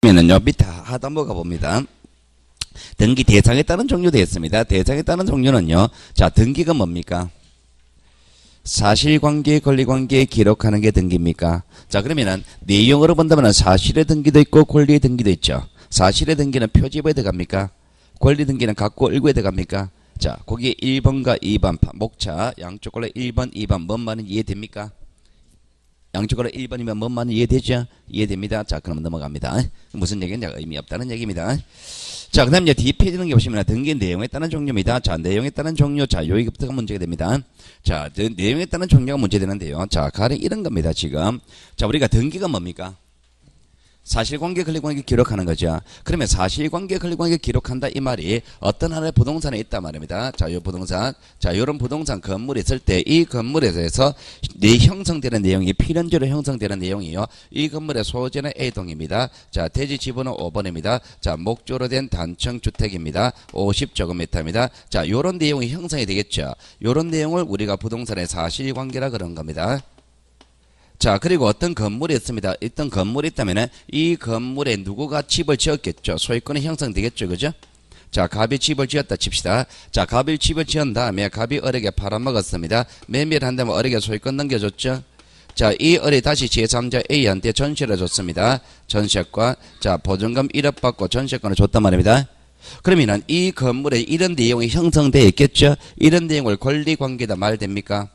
면은요 밑에 하단부 가봅니다. 등기 대상에 따른 종류 되어 있습니다. 대상에 따른 종류는요. 자, 등기가 뭡니까? 사실관계, 권리관계 기록하는 게 등기입니까? 자, 그러면은 내용으로 본다면 사실의 등기도 있고 권리의 등기도 있죠. 사실의 등기는 표지부에 들어갑니까? 권리 등기는 각고 을구에 들어갑니까? 자, 거기 1번과 2번 목차 양쪽 걸로 1번, 2번 뭔 말인지 이해됩니까? 양쪽 걸로 1번이면 뭔 말인지 이해되죠? 이해됩니다. 자, 그럼 넘어갑니다. 무슨 얘기냐? 의미 없다는 얘기입니다. 자, 그 다음 이제 뒷페이지 보시면 등기 내용에 따른 종류입니다. 자, 내용에 따른 종류. 자, 여기부터가 문제가 됩니다. 자, 내용에 따른 종류가 문제되는데요. 자, 가령 이런 겁니다, 지금. 자, 우리가 등기가 뭡니까? 사실관계, 권리관계 기록하는 거죠. 그러면 사실관계, 권리관계 기록한다 이 말이 어떤 하나의 부동산에 있단 말입니다. 자, 요 부동산, 자, 요런 부동산 건물이 있을 때 이 건물에 대해서 형성되는 내용이 필연적으로 형성되는 내용이요. 이 건물의 소재는 A동입니다. 자, 대지 지분은 5번입니다. 자, 목조로 된 단층 주택입니다. 50제곱미터입니다. 자, 요런 내용이 형성이 되겠죠. 요런 내용을 우리가 부동산의 사실관계라 그런 겁니다. 자, 그리고 어떤 건물이 있습니다. 어떤 건물이 있다면 이 건물에 누구가 집을 지었겠죠. 소유권이 형성되겠죠. 그죠? 자, 갑이 집을 지었다 칩시다. 자, 갑이 집을 지은 다음에 갑이 을에게 팔아먹었습니다. 매매를 한다면 을에게 소유권 넘겨줬죠. 자, 이 을이 다시 제3자 A한테 전세를 줬습니다. 전세과, 자, 보증금 1억 받고 전세권을 줬단 말입니다. 그러면은 이 건물에 이런 내용이 형성되어 있겠죠. 이런 내용을 권리관계다 말됩니까?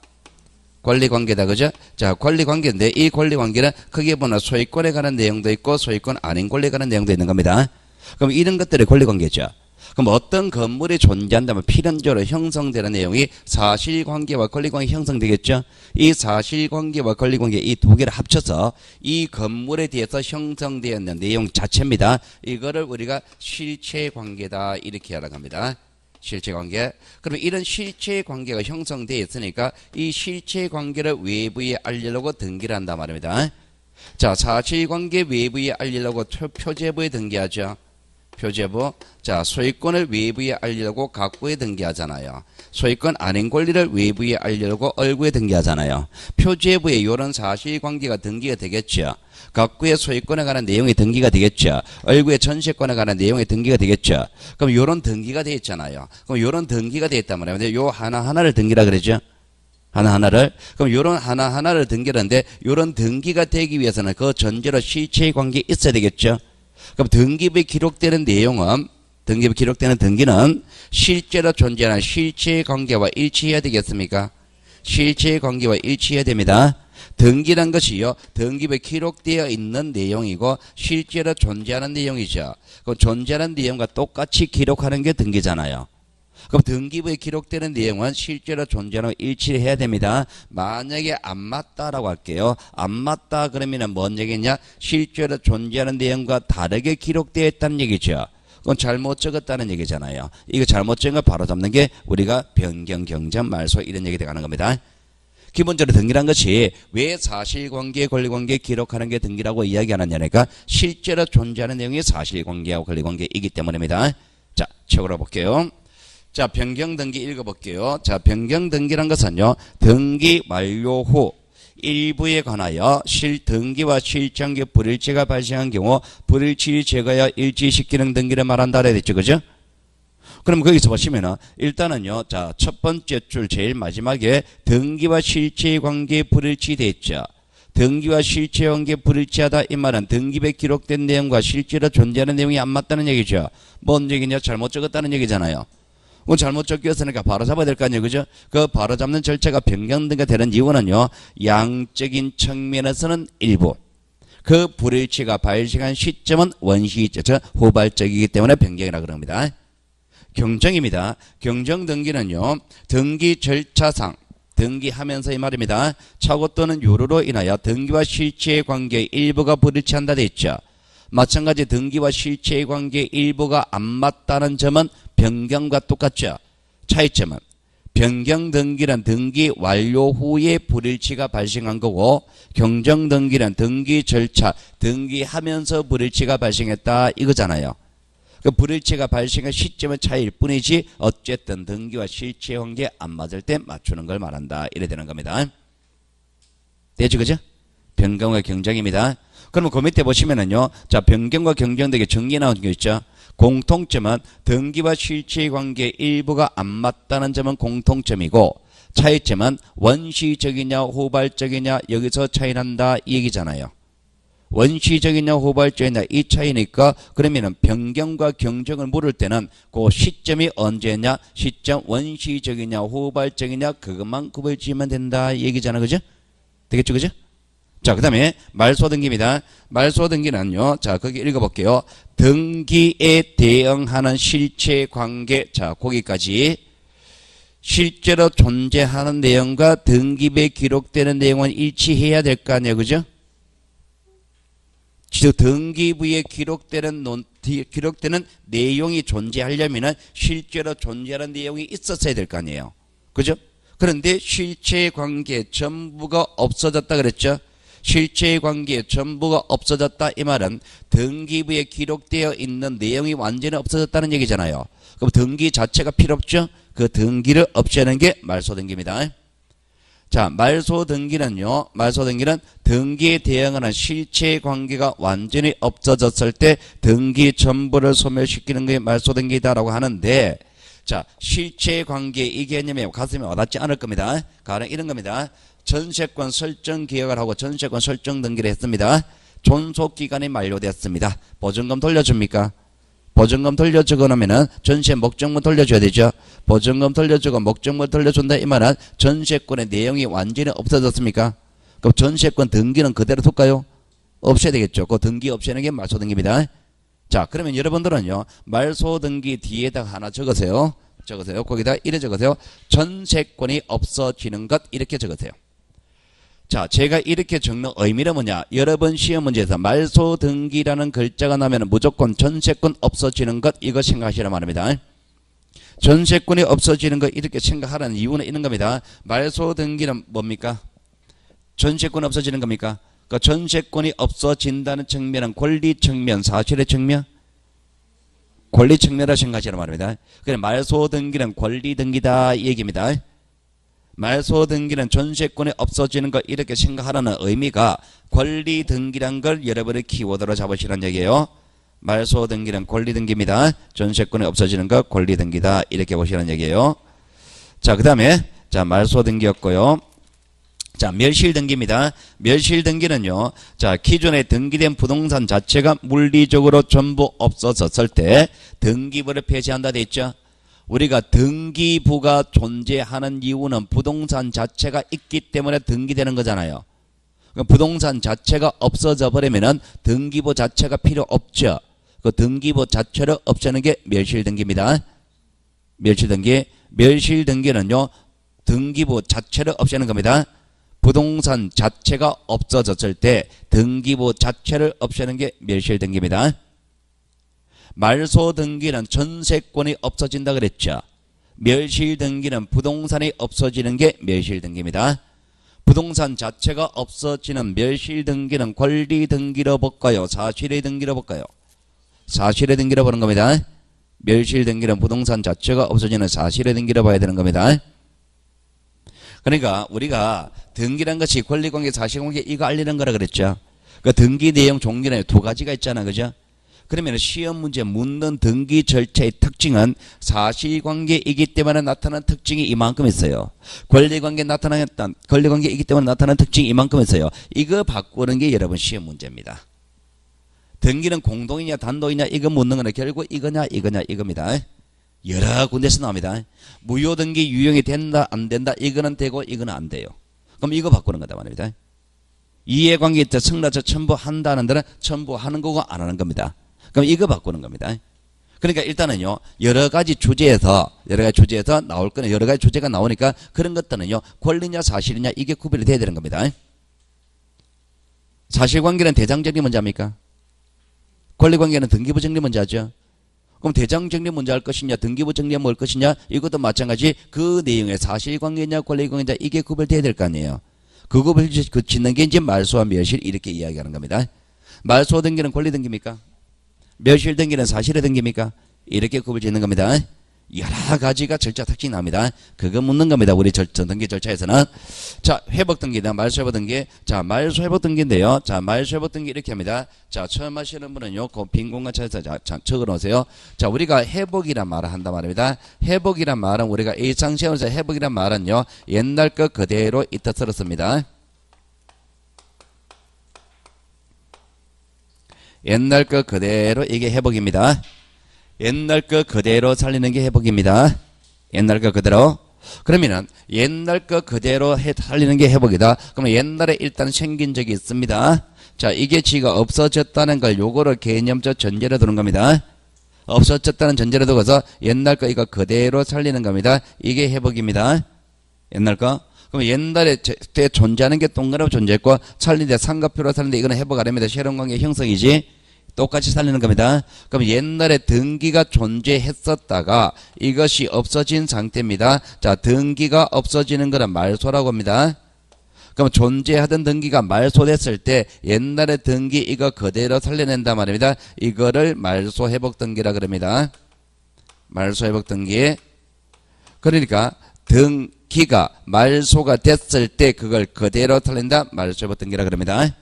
권리관계다, 그죠? 자, 권리관계인데 이 권리관계는 크게 보면 소유권에 관한 내용도 있고 소유권 아닌 권리에 관한 내용도 있는 겁니다. 그럼 이런 것들이 권리관계죠. 그럼 어떤 건물이 존재한다면 필연적으로 형성되는 내용이 사실관계와 권리관계 형성되겠죠. 이 사실관계와 권리관계 이 두 개를 합쳐서 이 건물에 대해서 형성되어 있는 내용 자체입니다. 이거를 우리가 실체관계다 이렇게 하라고 합니다. 실체관계. 그러면 이런 실체관계가 형성되어 있으니까 이 실체관계를 외부에 알리려고 등기를 한단 말입니다. 자, 사실관계 외부에 알리려고 표제부에 등기하죠. 표제부. 자, 소유권을 외부에 알리려고 각부에 등기하잖아요. 소유권 아닌 권리를 외부에 알리려고 을구에 등기하잖아요. 표제부에 이런 사실관계가 등기가 되겠죠. 각구의 소유권에 관한 내용이 등기가 되겠죠. 을구의 전세권에 관한 내용이 등기가 되겠죠. 그럼 요런 등기가 되어 있잖아요. 그럼 요런 등기가 되어 있단 말이에요. 근데 요 하나하나를 등기라 그러죠. 하나하나를. 그럼 요런 하나하나를 등기하는데 요런 등기가 되기 위해서는 그 전제로 실체관계 있어야 되겠죠. 그럼 등기부에 기록되는 내용은 등기부에 기록되는 등기는 실제로 존재하는 실체관계와 일치해야 되겠습니까? 실체관계와 일치해야 됩니다. 등기란 것이요. 등기부에 기록되어 있는 내용이고 실제로 존재하는 내용이죠. 그 존재하는 내용과 똑같이 기록하는 게 등기잖아요. 그럼 등기부에 기록되는 내용은 실제로 존재하는 일치를 해야 됩니다. 만약에 안 맞다라고 할게요. 안 맞다 그러면 뭔 얘기냐? 실제로 존재하는 내용과 다르게 기록되어 있다는 얘기죠. 그건 잘못 적었다는 얘기잖아요. 이거 잘못 적은 거 바로 잡는 게 우리가 변경, 경전, 말소 이런 얘기 들어가는 겁니다. 기본적으로 등기란 것이 왜 사실관계, 권리관계 기록하는 게 등기라고 이야기하느냐니까 실제로 존재하는 내용이 사실관계하고 권리관계이기 때문입니다. 자, 책으로 볼게요. 자, 변경등기 읽어볼게요. 자, 변경등기란 것은요, 등기 완료 후 일부에 관하여 등기와 실정기 불일치가 발생한 경우 불일치 제거하여 일치시키는 등기를 말한다 그랬죠. 그죠? 그럼 거기서 보시면은 일단은요, 자, 첫 번째 줄 제일 마지막에 등기와 실체의 관계에 불일치돼 있죠. 등기와 실체의 관계에 불일치하다 이 말은 등기부에 기록된 내용과 실제로 존재하는 내용이 안 맞다는 얘기죠. 뭔 얘기냐? 잘못 적었다는 얘기잖아요. 잘못 적혔으니까 바로 잡아야 될 거 아니에요. 그죠? 그 바로 잡는 절차가 변경등기가 되는 이유는요, 양적인 측면에서는 일부, 그 불일치가 발생한 시점은 원시적, 즉 후발적이기 때문에 변경이라고 그럽니다. 경정입니다. 경정등기는요, 등기 절차상 등기하면서 이 말입니다. 착오 또는 요로로 인하여 등기와 실체의 관계의 일부가 불일치한다 돼 있죠. 마찬가지 등기와 실체의 관계의 일부가 안 맞다는 점은 변경과 똑같죠. 차이점은 변경등기는 등기 완료 후에 불일치가 발생한 거고 경정등기는 등기 절차 등기하면서 불일치가 발생했다 이거잖아요. 그 불일치가 발생한 시점의 차이일 뿐이지 어쨌든 등기와 실체 관계 안 맞을 때 맞추는 걸 말한다 이래 되는 겁니다. 되죠, 그죠? 변경과 경쟁입니다. 그러면 그 밑에 보시면은요. 자, 변경과 경쟁 되게 정리 나온 게 있죠. 공통점은 등기와 실체의 관계 일부가 안 맞다는 점은 공통점이고 차이점은 원시적이냐 후발적이냐 여기서 차이 난다 이 얘기잖아요. 원시적이냐 후발적이냐 이 차이니까 그러면은 변경과 경쟁을 물을 때는 그 시점이 언제냐 시점 원시적이냐 후발적이냐 그것만 구별 지으면 된다 이 얘기잖아. 그죠? 되겠죠? 그죠? 자, 그 다음에 말소등기입니다. 말소등기는요. 자, 거기 읽어볼게요. 등기에 대응하는 실체관계. 자, 거기까지. 실제로 존재하는 내용과 등기부에 기록되는 내용은 일치해야 될 거 아니에요. 그죠? 등기부에 기록되는 내용이 존재하려면 실제로 존재하는 내용이 있었어야 될 거 아니에요. 그죠? 그런데 실체관계 전부가 없어졌다 그랬죠? 실체관계 전부가 없어졌다 이 말은 등기부에 기록되어 있는 내용이 완전히 없어졌다는 얘기잖아요. 그럼 등기 자체가 필요 없죠? 그 등기를 없애는 게 말소등기입니다. 자, 말소등기는요. 말소등기는 등기에 대응하는 실체관계가 완전히 없어졌을 때 등기 전부를 소멸시키는 게 말소등기다라고 하는데 자, 실체관계 이 개념에 가슴에 와닿지 않을 겁니다. 가령 이런 겁니다. 전세권 설정 계약을 하고 전세권 설정 등기를 했습니다. 존속기간이 만료됐습니다. 보증금 돌려줍니까? 보증금 돌려주고 나면은 전세 목적물 돌려줘야 되죠. 보증금 돌려주고 목적물 돌려준다 이 말은 전세권의 내용이 완전히 없어졌습니까? 그럼 전세권 등기는 그대로 둘까요? 없애야 되겠죠. 그 등기 없애는 게 말소등기입니다. 자, 그러면 여러분들은요 말소등기 뒤에다가 하나 적으세요. 적으세요. 거기다 이래 적으세요. 전세권이 없어지는 것 이렇게 적으세요. 자, 제가 이렇게 적는 의미는 뭐냐? 여러분 시험 문제에서 말소등기라는 글자가 나면 무조건 전세권 없어지는 것 이거 생각하시란 말입니다. 전세권이 없어지는 것 이렇게 생각하라는 이유는 있는 겁니다. 말소등기는 뭡니까? 전세권 없어지는 겁니까? 그 전세권이 없어진다는 측면은 권리 측면, 사실의 측면? 권리 측면이라 생각하시란 말입니다. 그래 말소등기는 권리등기다 이 얘기입니다. 말소등기는 전세권이 없어지는 것 이렇게 생각하라는 의미가 권리등기란 걸 여러분의 키워드로 잡으시라는 얘기예요. 말소등기는 권리등기입니다. 전세권이 없어지는 것 권리등기다 이렇게 보시라는 얘기예요. 자, 그 다음에 자 말소등기였고요. 자, 멸실등기입니다. 멸실등기는요. 자, 기존에 등기된 부동산 자체가 물리적으로 전부 없어졌을 때 등기부를 폐지한다 돼 있죠. 우리가 등기부가 존재하는 이유는 부동산 자체가 있기 때문에 등기되는 거잖아요. 부동산 자체가 없어져 버리면은 등기부 자체가 필요 없죠. 그 등기부 자체를 없애는 게 멸실등기입니다. 멸실등기. 멸실등기는요. 등기부 자체를 없애는 겁니다. 부동산 자체가 없어졌을 때 등기부 자체를 없애는 게 멸실등기입니다. 말소등기는 전세권이 없어진다 그랬죠. 멸실등기는 부동산이 없어지는 게 멸실등기입니다. 부동산 자체가 없어지는 멸실등기는 권리등기로 볼까요? 사실의 등기로 볼까요? 사실의 등기로 보는 겁니다. 멸실등기는 부동산 자체가 없어지는 사실의 등기로 봐야 되는 겁니다. 그러니까 우리가 등기란 것이 권리관계, 사실관계 이거 알리는 거라 그랬죠. 그 등기 내용 종류는 두 가지가 있잖아, 그죠? 그러면 시험 문제 묻는 등기 절차의 특징은 사실관계이기 때문에 나타나는 특징이 이만큼 있어요. 권리관계이기 때문에 나타나는 특징이 이만큼 있어요. 이거 바꾸는 게 여러분 시험 문제입니다. 등기는 공동이냐 단독이냐 이거 묻는 거는 결국 이거냐 이겁니다. 여러 군데서 나옵니다. 무효등기 유용이 된다 안 된다 이거는 되고 이거는 안 돼요. 그럼 이거 바꾸는 거다 말입니다. 이해관계 있다 승낙서 첨부한다는 데는 첨부하는 거고 안 하는 겁니다. 그럼 이거 바꾸는 겁니다. 그러니까 일단은요 여러 가지 주제에서 나올 거는 여러 가지 주제가 나오니까 그런 것들은요 권리냐 사실이냐 이게 구별이 돼야 되는 겁니다. 사실관계는 대장정리 먼저 합니까? 권리관계는 등기부 정리 먼저 하죠. 그럼 대장 정리 먼저 할 것이냐 등기부 정리하면 뭘 것이냐 이것도 마찬가지 그 내용의 사실관계냐 권리관계냐 이게 구별돼야 될 거 아니에요. 그 구별 짓는 게 이제 말소와 멸실 이렇게 이야기하는 겁니다. 말소 등기는 권리 등기입니까? 멸실 등기는 사실의 등기입니까? 이렇게 구별 짓는 겁니다. 여러 가지가 절차 특징이 나옵니다. 그거 묻는 겁니다. 우리 등기 절차에서는. 자, 회복 등기다. 말소 회복 등기. 자, 말소 회복 등기인데요. 자, 말소 회복 등기 이렇게 합니다. 자, 처음 하시는 분은요, 그 빈 공간 찾아서 자, 적어 놓으세요. 자, 우리가 회복이란 말을 한단 말입니다. 회복이란 말은 우리가 일상시험에서 회복이란 말은요, 옛날 것 그대로 이 뜻으로 씁니다. 옛날 것 그대로 이게 회복입니다. 옛날 것 그대로 살리는 게 회복입니다. 옛날 것 그대로. 그러면은 옛날 것 그대로 살리는 게 회복이다. 그러면 옛날에 일단 생긴 적이 있습니다. 자, 이게 지가 없어졌다는 걸 요거를 개념적 전제로 두는 겁니다. 없어졌다는 전제로 두고서 옛날 거 이거 그대로 살리는 겁니다. 이게 회복입니다. 옛날 거. 그럼 옛날에 때 존재하는 게 동그라미 존재했고 살리는데 삼각표로 살리는데 이거는 회복 아닙니다. 새로운 관계 형성이지. 똑같이 살리는 겁니다. 그럼 옛날에 등기가 존재했었다가 이것이 없어진 상태입니다. 자, 등기가 없어지는 거는 말소라고 합니다. 그럼 존재하던 등기가 말소됐을 때 옛날에 등기 이거 그대로 살려낸단 말입니다. 이거를 말소 회복 등기라 그럽니다. 말소 회복 등기. 그러니까 등기가 말소가 됐을 때 그걸 그대로 살린다. 말소 회복 등기라 그럽니다.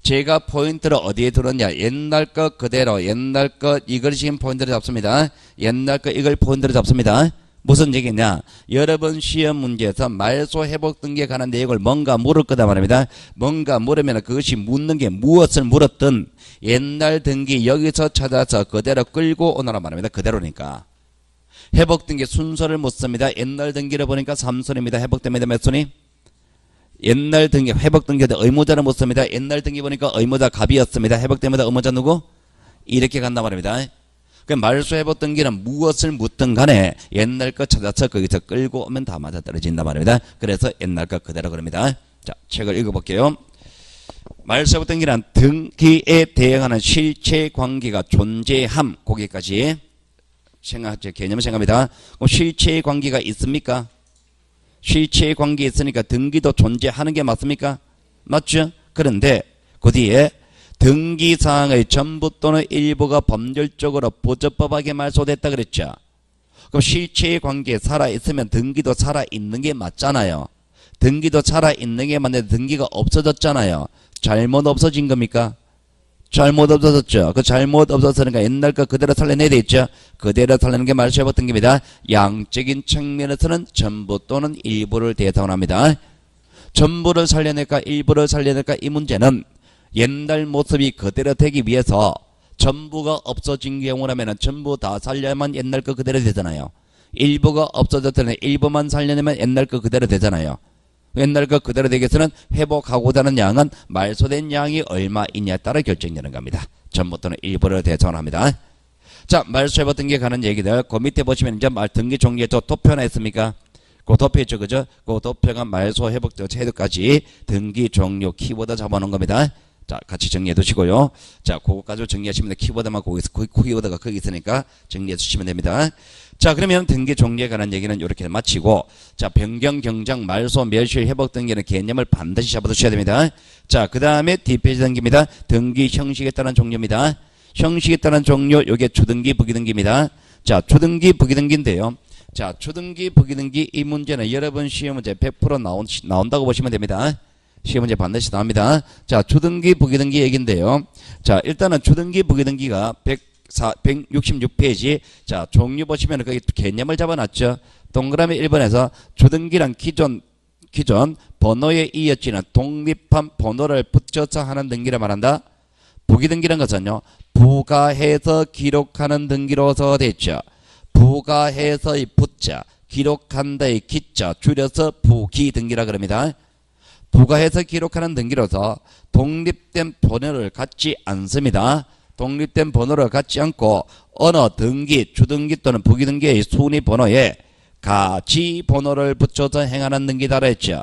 제가 포인트를 어디에 두었냐? 옛날 것 그대로, 옛날 것 이걸 지금 포인트를 잡습니다. 옛날 것 이걸 포인트를 잡습니다. 무슨 얘기냐? 여러분 시험 문제에서 말소 회복 등기에 관한 내용을 뭔가 물을 거다 말입니다. 뭔가 물으면 그것이 묻는 게 무엇을 물었든 옛날 등기 여기서 찾아서 그대로 끌고 오너라 말입니다. 그대로니까. 회복 등기 순서를 묻습니다. 옛날 등기를 보니까 3순입니다. 회복됩니다. 몇 순위? 옛날 등기, 회복 등기도 의무자를 묻습니다. 옛날 등기 보니까 의무자 갑이었습니다. 회복됩니다. 의무자 누구? 이렇게 간단 말입니다. 그 말소 회복 등기는 무엇을 묻든 간에 옛날 거 찾아서 거기서 끌고 오면 다 맞아 떨어진단 말입니다. 그래서 옛날 거 그대로 그럽니다. 자, 책을 읽어볼게요. 말소 회복 등기는 등기에 대응하는 실체 관계가 존재함. 거기까지 개념을 생각합니다. 그럼 실체의 관계가 있습니까? 실체의 관계 있으니까 등기도 존재하는 게 맞습니까? 맞죠? 그런데 그 뒤에 등기사항의 전부 또는 일부가 법률적으로 부적법하게 말소됐다 그랬죠. 그럼 실체의 관계에 살아있으면 등기도 살아있는 게 맞잖아요. 등기도 살아있는 게 맞는데 등기가 없어졌잖아요. 잘못 없어진 겁니까? 잘못 없어졌죠. 그 잘못 없어졌으니까 옛날 거 그대로 살려내야 되겠죠. 그대로 살리는 게 말소 회복 등기입니다. 양적인 측면에서는 전부 또는 일부를 대상으로 합니다. 전부를 살려낼까 일부를 살려낼까 이 문제는 옛날 모습이 그대로 되기 위해서 전부가 없어진 경우라면 전부 다 살려야만 옛날 거 그대로 되잖아요. 일부가 없어졌다면 일부만 살려내면 옛날 거 그대로 되잖아요. 옛날 거 그대로 되기 위해서는 회복하고자 하는 양은 말소된 양이 얼마이냐에 따라 결정되는 겁니다. 전부 또는 일부를 대상으로 합니다. 자, 말소 회복 등기에 관한 얘기들 그 밑에 보시면 이제 등기 종류에 또 도표나 있습니까? 그 도표 있죠, 그죠? 그 도표가 말소 회복 제도까지 등기 종류 키워드 잡아놓은 겁니다. 자, 같이 정리해 두시고요. 자, 그거까지 정리하시면 됩니다. 키워드만 키워드가 거기 있으니까 정리해 주시면 됩니다. 자, 그러면 등기 종류에 관한 얘기는 이렇게 마치고, 자, 변경, 경장, 말소, 멸실, 회복 등기는 개념을 반드시 잡아두셔야 됩니다. 자, 그 다음에 뒷페이지 등기입니다. 등기 형식에 따른 종류입니다. 형식에 따른 종류, 요게 주등기, 부기등기입니다. 자, 주등기, 부기등기인데요. 자, 주등기, 부기등기 이 문제는 여러분 시험 문제 100% 나온다고 보시면 됩니다. 시험 문제 반드시 나옵니다. 자, 주등기, 부기등기 얘기인데요. 자, 일단은 주등기, 부기등기가 166페이지. 자, 종류 보시면 거기 개념을 잡아놨죠. 동그라미 1번에서 주등기란 기존 번호에 이어지는 독립한 번호를 붙여서 하는 등기를 말한다. 부기등기란 것은요, 부가해서 기록하는 등기로서 됐죠. 부가해서의 부자, 기록한다의 기자, 줄여서 부기등기라 그럽니다. 부가해서 기록하는 등기로서 독립된 번호를 갖지 않습니다. 독립된 번호를 갖지 않고 어느 등기, 주등기 또는 부기등기의 순위 번호에 가지 번호를 붙여서 행하는 등기다라 했죠.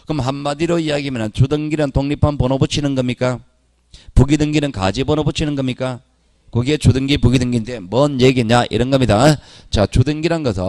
그럼 한마디로 이야기하면 주등기는 독립한 번호 붙이는 겁니까? 부기등기는 가지 번호 붙이는 겁니까? 그게 주등기, 부기등기인데 뭔 얘기냐 이런 겁니다. 자, 주등기란 것은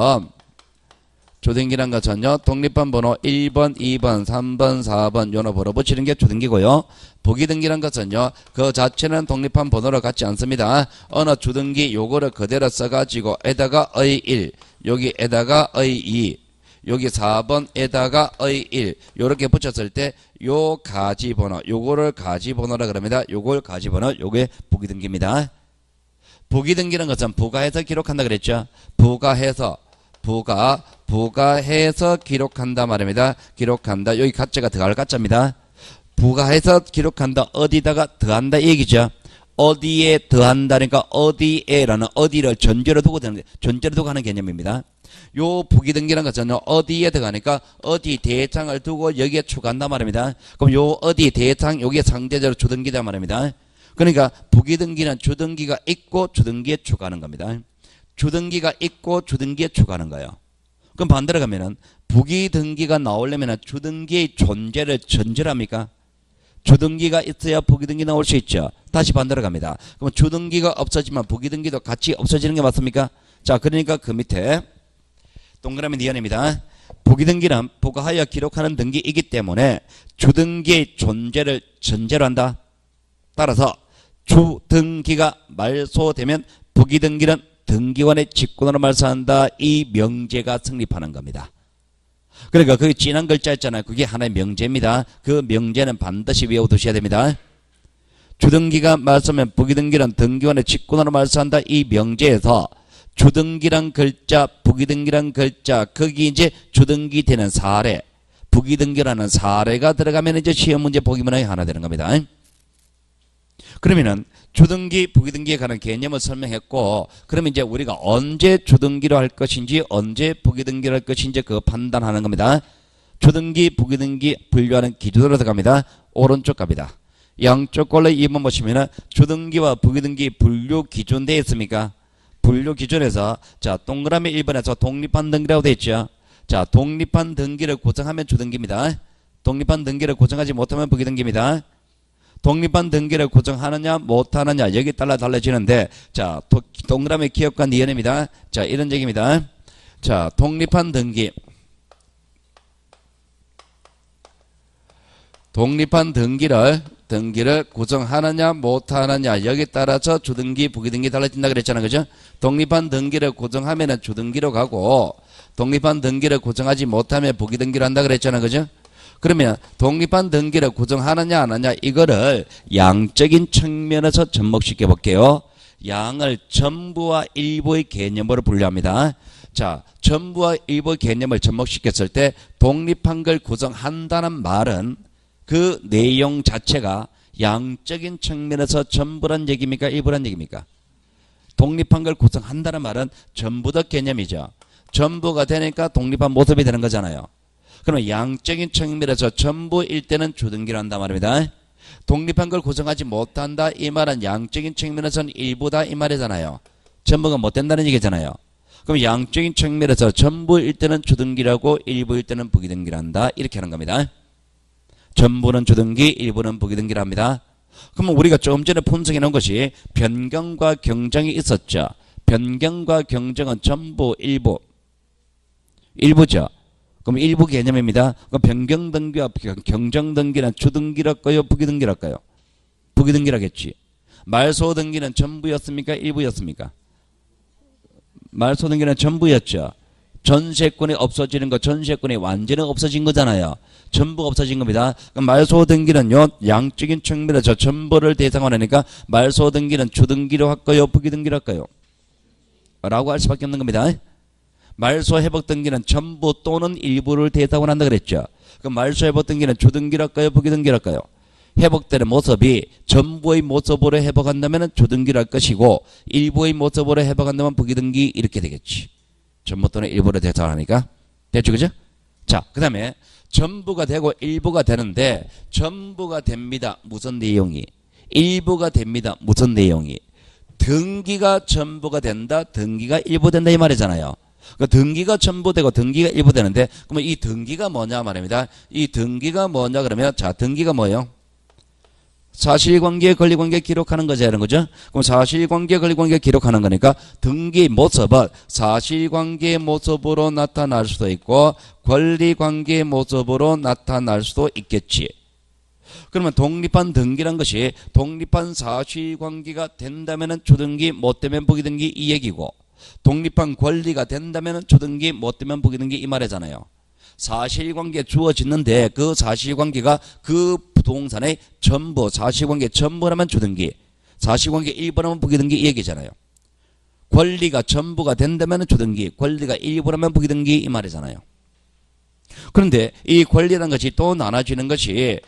주등기란 것은요, 독립한 번호 1번, 2번, 3번, 4번 요노 번호 붙이는 게 주등기고요. 부기등기란 것은요, 그 자체는 독립한 번호로 같지 않습니다. 어느 주등기 요거를 그대로 써가지고 에다가 의 1, 여기에다가 의 2, 여기 4번에다가 의 1 요렇게 붙였을 때 요 가지번호 요거를 가지번호라 그럽니다. 요걸 가지번호 요게 부기등기입니다. 부기등기란 것은 부가해서 기록한다 그랬죠. 부가해서 기록한다 말입니다. 기록한다. 여기 가짜가 더할 가짜입니다. 부가해서 기록한다. 어디다가 더한다 이 얘기죠. 어디에 더한다니까 어디에라는 어디를 전제로 두고 하는 개념입니다. 요 부기등기란 것은 어디에 들어가니까 어디 대상을 두고 여기에 추가한단 말입니다. 그럼 요 어디 대상 여기에 상대적으로 주등기다 말입니다. 그러니까 부기등기는 주등기가 있고 주등기에 추가하는 겁니다. 주등기가 있고 주등기에 추가하는 거예요. 그럼 반대로 가면은 부기등기가 나오려면 주등기의 존재를 전제로 합니까? 주등기가 있어야 부기등기 나올 수 있죠. 다시 반대로 갑니다. 그럼 주등기가 없어지면 부기등기도 같이 없어지는 게 맞습니까? 자, 그러니까 그 밑에 동그라미 니은입니다. 부기등기는 부가하여 기록하는 등기이기 때문에 주등기의 존재를 전제로 한다. 따라서 주등기가 말소되면 부기등기는 등기관의 직권으로 말소한다. 이 명제가 성립하는 겁니다. 그러니까 그 진한 글자 있잖아요. 그게 하나의 명제입니다. 그 명제는 반드시 외워두셔야 됩니다. 주등기가 말소하면 부기등기는 등기관의 직권으로 말소한다. 이 명제에서 주등기란 글자, 부기등기란 글자, 거기 이제 주등기 되는 사례, 부기등기라는 사례가 들어가면 이제 시험 문제 보기 문항이 하나 되는 겁니다. 그러면은 주등기, 부기등기에 관한 개념을 설명했고, 그러면 이제 우리가 언제 주등기로 할 것인지, 언제 부기등기로 할 것인지 그거 판단하는 겁니다. 주등기, 부기등기 분류하는 기준으로 들어갑니다. 오른쪽 갑니다. 양쪽 꼴레 2번 보시면은 주등기와 부기등기 분류 기준 되어 있습니까? 분류 기준에서 자 동그라미 1번에서 독립한 등기라고 되어 있죠. 자 독립한 등기를 고정하면 주등기입니다. 독립한 등기를 고정하지 못하면 부기등기입니다. 독립한 등기를 고정하느냐 못하느냐 여기 따라 달라지는데 자 동그라미 기업과 니은입니다. 자 이런 얘기입니다. 자 독립한 등기를 고정하느냐 못하느냐 여기 따라서 주등기 부기등기 달라진다 그랬잖아. 그죠? 독립한 등기를 고정하면 주등기로 가고 독립한 등기를 고정하지 못하면 부기등기로 한다 그랬잖아. 그죠? 그러면 독립한 등기를 고정하느냐 안 하느냐 이거를 양적인 측면에서 접목시켜 볼게요. 양을 전부와 일부의 개념으로 분류합니다. 자 전부와 일부의 개념을 접목시켰을 때 독립한 걸 고정한다는 말은 그 내용 자체가 양적인 측면에서 전부란 얘기입니까? 일부란 얘기입니까? 독립한 걸 구성한다는 말은 전부적 개념이죠. 전부가 되니까 독립한 모습이 되는 거잖아요. 그러면 양적인 측면에서 전부일 때는 주등기를 한단 말입니다. 독립한 걸 구성하지 못한다 이 말은 양적인 측면에서는 일부다 이 말이잖아요. 전부가 못 된다는 얘기잖아요. 그럼 양적인 측면에서 전부일 때는 주등기라고 일부일 때는 부기등기를 한다 이렇게 하는 겁니다. 전부는 주등기, 일부는 부기등기를 합니다. 그러면 우리가 조금 전에 분석해 놓은 것이 변경과 경정이 있었죠. 변경과 경정은 전부, 일부죠. 그럼 일부 개념입니다. 그럼 변경등기와 경정등기는 주등기랄까요? 부기등기랄까요? 부기등기라겠지. 말소등기는 전부였습니까? 일부였습니까? 말소등기는 전부였죠. 전세권이 없어지는 거, 전세권이 완전히 없어진 거잖아요. 전부가 없어진 겁니다. 그럼 말소등기는요, 양적인 측면에서 전부를 대상으로 하니까 말소등기는 주등기로 할까요? 부기등기로 할까요? 라고 할 수밖에 없는 겁니다. 말소회복등기는 전부 또는 일부를 대상으로 한다 그랬죠. 그럼 말소회복등기는 주등기로 할까요? 부기등기로 할까요? 회복되는 모습이 전부의 모습으로 회복한다면 주등기로 할 것이고 일부의 모습으로 회복한다면 부기등기 이렇게 되겠지. 전부 또는 일부를 대상으로 하니까. 됐죠? 그죠? 자, 그 다음에 전부가 되고 일부가 되는데 전부가 됩니다. 무슨 내용이? 일부가 됩니다. 무슨 내용이? 등기가 전부가 된다. 등기가 일부 된다 이 말이잖아요. 그러니까 등기가 전부 되고 등기가 일부 되는데 그러면 이 등기가 뭐냐 말입니다. 이 등기가 뭐냐 그러면 자 등기가 뭐예요? 사실관계, 권리관계 기록하는 거죠, 이런 거죠. 그럼 사실관계, 권리관계 기록하는 거니까 등기 모습은 사실관계 모습으로 나타날 수도 있고 권리관계 모습으로 나타날 수도 있겠지. 그러면 독립한 등기란 것이 독립한 사실관계가 된다면 주등기, 못 되면 부기등기 이 얘기고, 독립한 권리가 된다면 주등기, 못 되면 부기등기 이 말이잖아요. 사실관계 주어지는데 그 사실관계가 그 부동산의 전부, 사실관계 전부라면 주등기, 사실관계 일부라면 부기등기 이 얘기잖아요. 권리가 전부가 된다면 주등기, 권리가 일부라면 부기등기 이 말이잖아요. 그런데 이 권리라는 것이 또 나눠지는 것이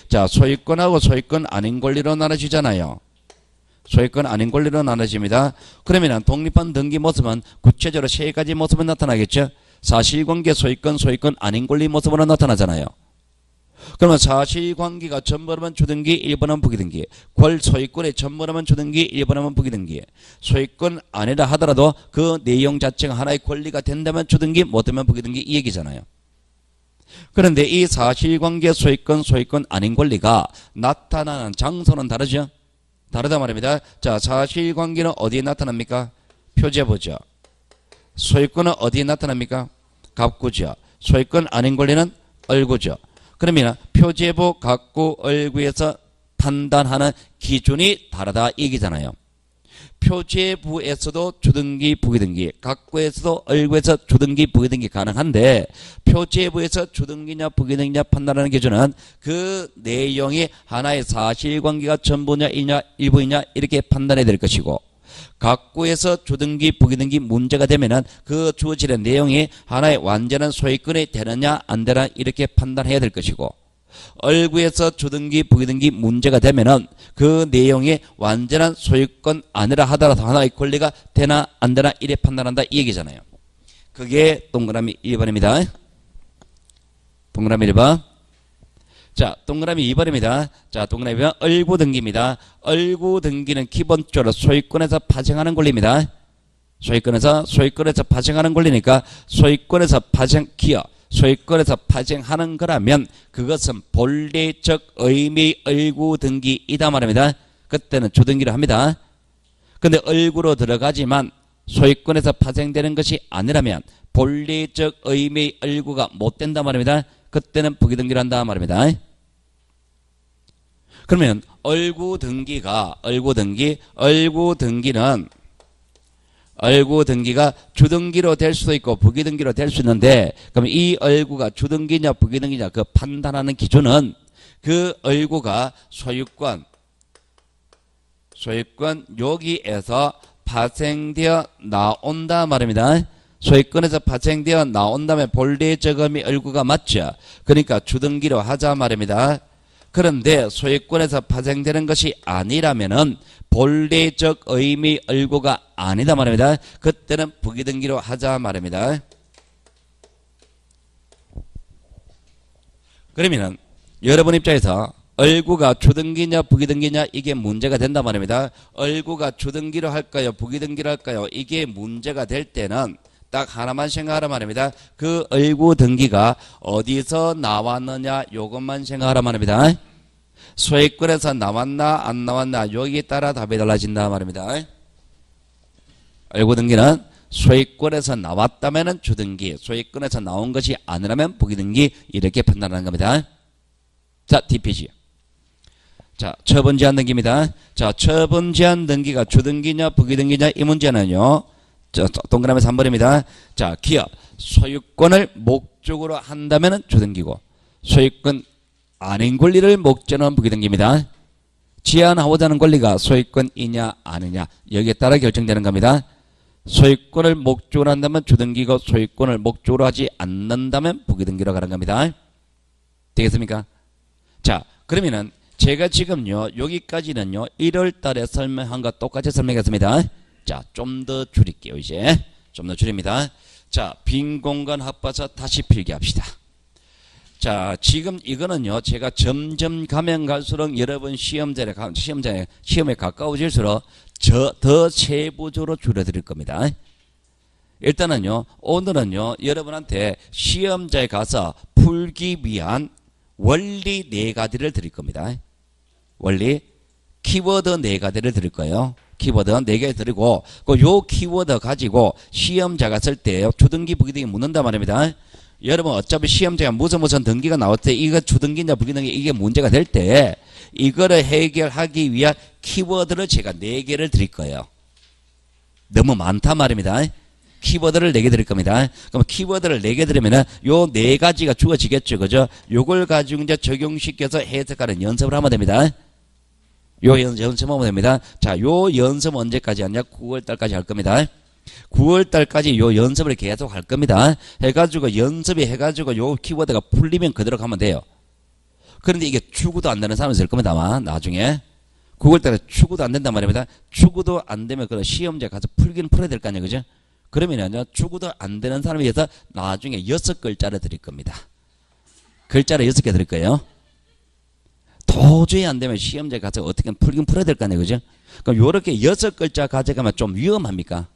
자, 소유권하고 소유권 아닌 권리로 나눠지잖아요. 소유권 아닌 권리로 나눠집니다. 그러면 독립한 등기 모습은 구체적으로 세 가지 모습은 나타나겠죠. 사실관계, 소유권, 소유권 아닌 권리 모습으로 나타나잖아요. 그러면 사실관계가 전부라면 주등기, 일부라면 부기등기, 소유권의 전부라면 주등기, 일부라면 부기등기, 소유권 아니라 하더라도 그 내용 자체가 하나의 권리가 된다면 주등기, 못되면 부기등기 이 얘기잖아요. 그런데 이 사실관계, 소유권, 소유권 아닌 권리가 나타나는 장소는 다르죠. 다르다 말입니다. 자, 사실관계는 어디에 나타납니까? 표지에 보죠. 소유권은 어디에 나타납니까? 갑구죠. 소유권 아닌 권리는 얼구죠. 그러면 표제부, 갑구, 얼구에서 판단하는 기준이 다르다 얘기잖아요. 표제부에서도 주등기, 부기등기, 갑구에서도 얼구에서 주등기, 부기등기 가능한데 표제부에서 주등기냐 부기등기냐 판단하는 기준은 그 내용이 하나의 사실관계가 전부냐 일부냐 이렇게 판단해야 될 것이고, 갑구에서 주등기, 부기등기 문제가 되면은 그 주어지는 내용이 하나의 완전한 소유권이 되느냐 안 되느냐 이렇게 판단해야 될 것이고, 얼구에서 주등기, 부기등기 문제가 되면은 그 내용이 완전한 소유권 아니라 하더라도 하나의 권리가 되나 안 되나 이래 판단한다 이 얘기잖아요. 그게 동그라미 1번입니다. 동그라미 1번. 자, 동그라미 2번입니다. 자, 동그라미 2번 얼구등기입니다. 얼구등기는 기본적으로 소유권에서 발생하는 권리입니다. 소유권에서 발생하는 권리니까 소유권에서 발생하는 거라면 그것은 본래적 의미 얼구등기이다 말입니다. 그때는 주등기를 합니다. 근데 얼구로 들어가지만 소유권에서 발생되는 것이 아니라면 본래적 의미 얼구가 못 된다 말입니다. 그때는 부기등기를 한다 말입니다. 그러면 얼구등기가 주등기로 될 수도 있고 부기등기로 될 수 있는데, 그럼 이 얼구가 주등기냐 부기등기냐 그 판단하는 기준은 그 얼구가 소유권 여기에서 발생되어 나온다 말입니다. 소유권에서 발생되어 나온다면 본래적 의미 얼구가 맞죠. 그러니까 주등기로 하자 말입니다. 그런데 소유권에서 발생되는 것이 아니라면은 본래적 의미 얼구가 아니다 말입니다. 그때는 부기등기로 하자 말입니다. 그러면은 여러분 입장에서 얼구가 주등기냐 부기등기냐 이게 문제가 된다 말입니다. 얼구가 주등기로 할까요 부기등기로 할까요? 이게 문제가 될 때는 딱 하나만 생각하라 말입니다. 그 얼구등기가 어디서 나왔느냐 요것만 생각하라 말입니다. 소유권에서 나왔나 안 나왔나 여기에 따라 답이 달라진다 말입니다. 얼구등기는 소유권에서 나왔다면 주등기, 소유권에서 나온 것이 아니라면 부기등기 이렇게 판단하는 겁니다. 자, D페이지. 자, 처분 제한 등기입니다. 자, 처분 제한 등기가 주등기냐 부기등기냐 이 문제는요. 동그라미 3번입니다. 자, 기업 소유권을 목적으로 한다면 주등기고 소유권 아닌 권리를 목적으로 하면 부기등기입니다. 제한하고자 하는 권리가 소유권이냐 아니냐 여기에 따라 결정되는 겁니다. 소유권을 목적으로 한다면 주등기고 소유권을 목적으로 하지 않는다면 부기등기로 가는 겁니다. 되겠습니까? 자, 그러면은 제가 지금요 여기까지는요 1월 달에 설명한 것 똑같이 설명했습니다. 자, 좀 더 줄일게요. 이제 좀 더 줄입니다. 자, 빈 공간 합쳐서 다시 필기합시다. 자, 지금 이거는요 제가 점점 가면 갈수록 여러분 시험에 가까워질수록 더 세부적으로 줄여드릴 겁니다. 일단은요 오늘은요 여러분한테 시험장에 가서 풀기 위한 원리 4가지를 드릴 겁니다. 원리 키워드 4가지를 드릴 거예요. 키워드 4개 드리고 요 키워드 가지고 시험자가 쓸 때 주등기 부기등기 묻는단 말입니다. 여러분 어차피 시험자가 무슨 등기가 나올 때 이거 주등기냐 부기등기 이게 문제가 될 때 이거를 해결하기 위한 키워드를 제가 4개를 드릴 거예요. 너무 많단 말입니다. 키워드를 4개 드릴 겁니다. 그럼 키워드를 4개 드리면은 요 4가지가 주어지겠죠. 그죠? 요걸 가지고 이제 적용시켜서 해석하는 연습을 하면 됩니다. 요 연습하면 됩니다. 자, 요 연습 언제까지 하냐? 9월달까지 할 겁니다. 9월달까지 요 연습을 계속 할 겁니다. 해가지고 연습이 해가지고 요 키워드가 풀리면 그대로 가면 돼요. 그런데 이게 추구도 안 되는 사람이 있을 겁니다. 아마 나중에 9월달에 추구도 안 된단 말입니다. 추구도 안 되면 그 시험지에 가서 풀기는 풀어야 될 거 아니에요. 그죠? 그러면요 추구도 안 되는 사람에 의해서 나중에 6글자를 드릴 겁니다. 글자를 6개 드릴 거예요. 도저히 안 되면 시험지에 가서 어떻게든 풀긴 풀어야 될 거 아니에요. 그죠? 그럼 요렇게 6글자 가져가면 좀 위험합니까?